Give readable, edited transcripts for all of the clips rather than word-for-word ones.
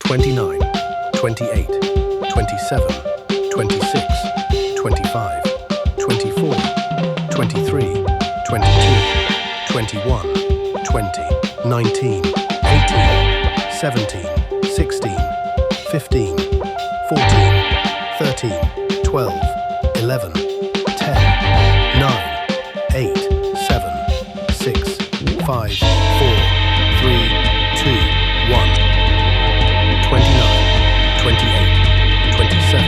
29, 28, 27, 26, 25, 24, 23, 22, 21, 20, 19, 18, 17, 16, 15, 14, 13, 12, 11, 10, 9, 8, 7, 6, 5, 4, 3, 2, 1. 29, 28, 27,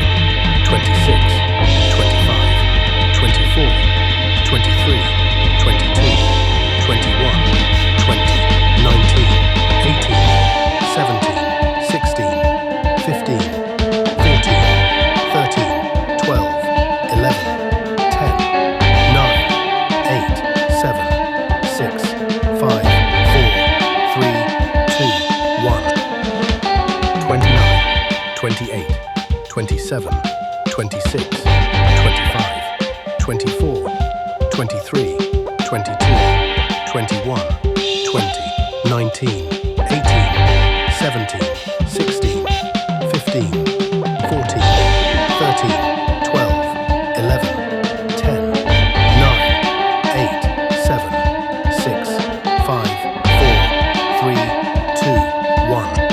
26, 25, 24, 23, 22, 21, 20, 19, 18, 17, 16, 15, 14, 13, 12, 11, 10, 9, 8, 7, 6, 5, 4, 3, 2, 1. 29, 28, 27, 26, 25, 24, 23, 22, 21, 20, 19, 18, 17, 16, 15, 14, 13, 12, 11, 10, 9, 8, 7, 6, 5, 4, 3, 2, 1.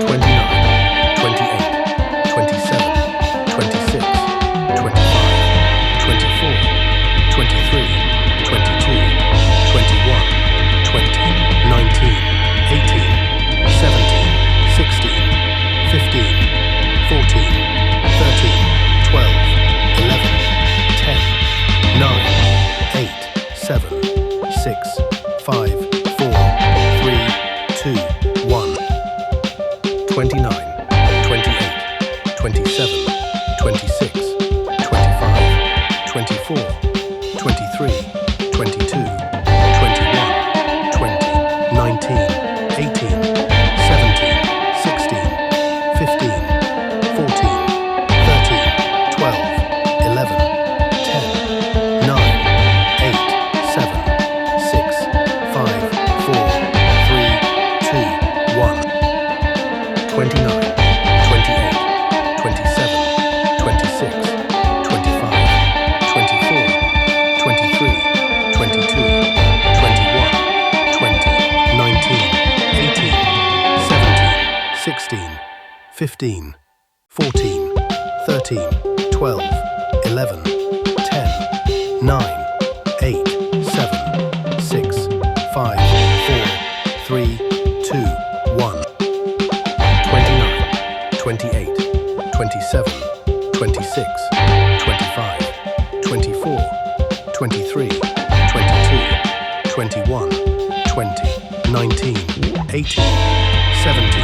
29, 28, 27, 26, 25, 24, 23, 22, 21, 20, 19, 18, 17, 16, 15, 14, 13, 12, 11, 10, 9, 8, 7, 6, 5, 4, 3, 2, 1. 29, 28, 27, 26, 25, 24, 23, 22, 21, 20, 19, 18, 17, 16, 15, 14, 13, 12, 11, 10, 9, 8, 7, 6, 5, 4, 3, 2, 1. 29, 28, 27, 26, 25, 24, 23, 22, 21, 20, 19, 18, 17, 16, 15, 14, 13, 12, 11, 10, 9, 8, 7, 6, 5, 4, 3, 2, 1. 29, 28, 27, 26, 25, 24, 23, 22, 21, 20, 19, 18, 17,